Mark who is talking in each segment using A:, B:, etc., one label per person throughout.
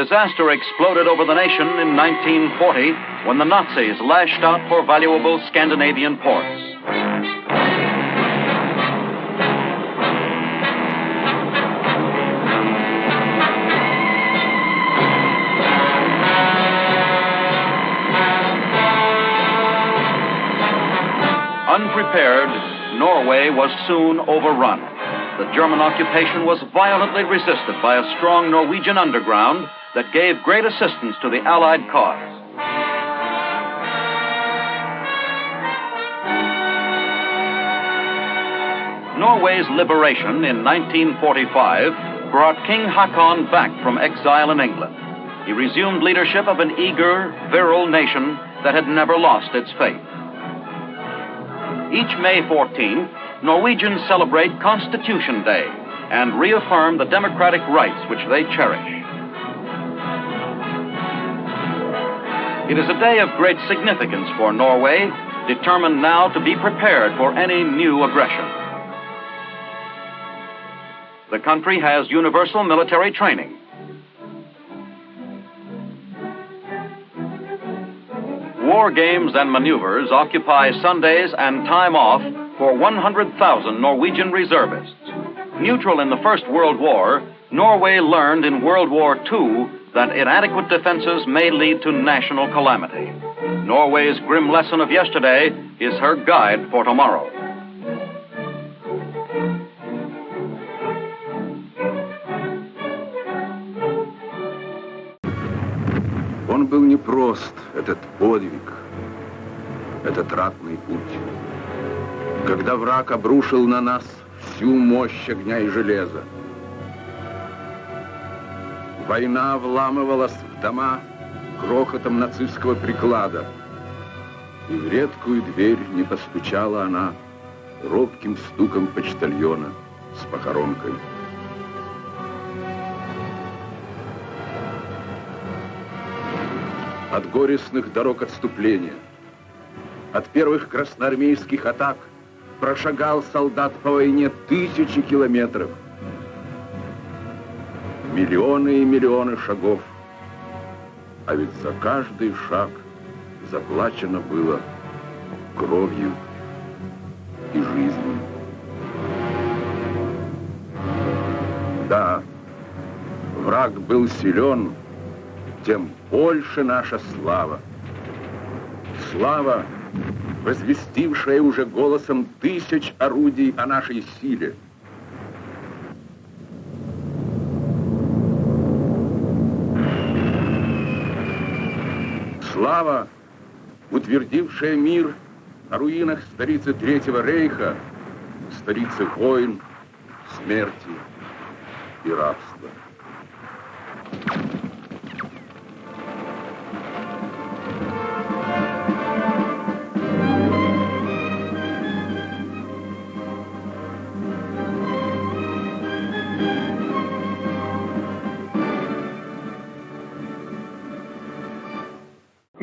A: disaster exploded over the nation in 1940 when the Nazis lashed out for valuable Scandinavian ports. Unprepared, Norway was soon overrun. The German occupation was violently resisted by a strong Norwegian underground that gave great assistance to the Allied cause. Norway's liberation in 1945 brought King Haakon back from exile in England. He resumed leadership of an eager, virile nation that had never lost its faith. Each May 14th, Norwegians celebrate Constitution Day and reaffirm the democratic rights which they cherish. It is a day of great significance for Norway, determined now to be prepared for any new aggression. The country has universal military training. War games and maneuvers occupy Sundays and time off for 100,000 Norwegian reservists. Neutral in the First World War, Norway learned in World War II that inadequate defenses may lead to national calamity. Norway's grim lesson of yesterday is her guide for tomorrow.
B: Он был непрост, этот подвиг, этот ратный путь. Когда враг обрушил на нас всю мощь огня и железа. Война вламывалась в дома грохотом нацистского приклада. И в редкую дверь не постучала она робким стуком почтальона с похоронкой. От горестных дорог отступления, от первых красноармейских атак прошагал солдат по войне тысячи километров. Миллионы и миллионы шагов. А ведь за каждый шаг заплачено было кровью и жизнью. Да, враг был силен, тем больше наша слава. Слава, возвестившая уже голосом тысяч орудий о нашей силе. Слава, утвердившая мир на руинах столицы Третьего Рейха, столицы войн, смерти и рабства.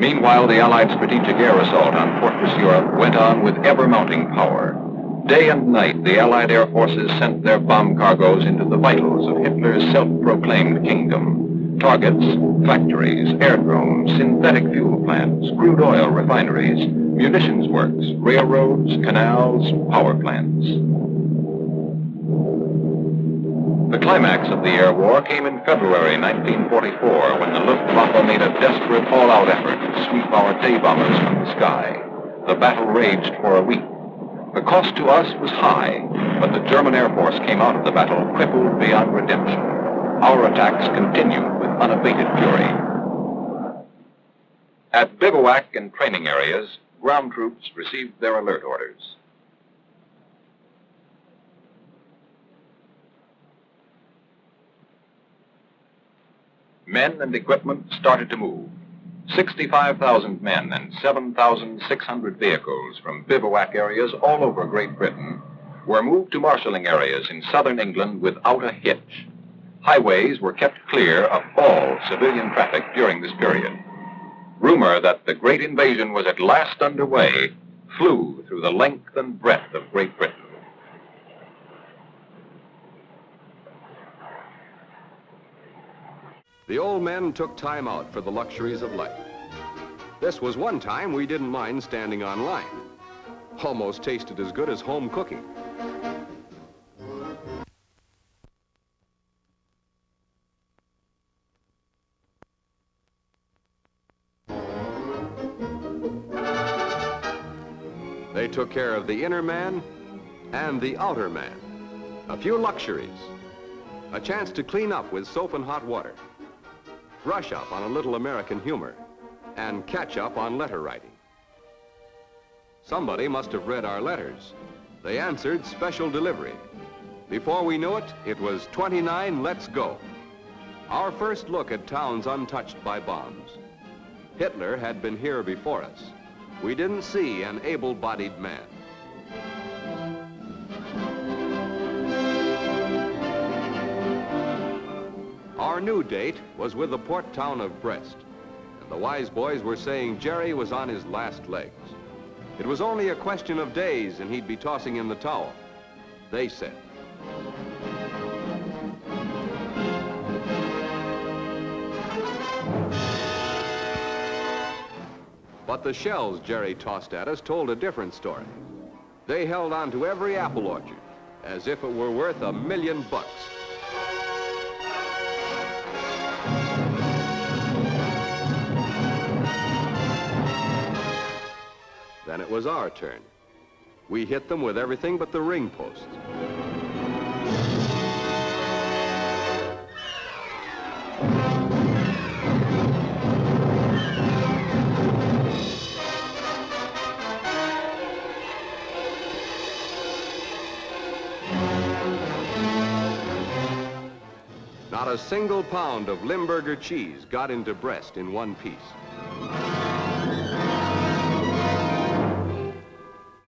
C: Meanwhile, the Allied strategic air assault on Fortress Europe went on with ever-mounting power. Day and night, the Allied air forces sent their bomb cargoes into the vitals of Hitler's self-proclaimed kingdom. Targets, factories, aerodromes, synthetic fuel plants, crude oil refineries, munitions works, railroads, canals, power plants. The climax of the air war came in February 1944 when the Luftwaffe made a desperate all-out effort to sweep our day bombers from the sky. The battle raged for a week. The cost to us was high, but the German Air Force came out of the battle crippled beyond redemption. Our attacks continued with unabated fury. At bivouac and training areas, ground troops received their alert orders. Men and equipment started to move. 65,000 men and 7,600 vehicles from bivouac areas all over Great Britain were moved to marshalling areas in southern England without a hitch. Highways were kept clear of all civilian traffic during this period. Rumor that the great invasion was at last underway flew through the length and breadth of Great Britain.
D: The old men took time out for the luxuries of life. This was one time we didn't mind standing on line. Almost tasted as good as home cooking. They took care of the inner man and the outer man. A few luxuries. A chance to clean up with soap and hot water. Brush up on a little American humor. And catch up on letter writing. Somebody must have read our letters. They answered special delivery. Before we knew it, it was 29, let's go. Our first look at towns untouched by bombs. Hitler had been here before us. We didn't see an able-bodied man. Our new date was with the port town of Brest. And the wise boys were saying Jerry was on his last legs. It was only a question of days and he'd be tossing in the towel. They said. But the shells Jerry tossed at us told a different story. They held on to every apple orchard as if it were worth $1 million. Then it was our turn. We hit them with everything but the ring posts. Not a single pound of Limburger cheese got into Brest in one piece.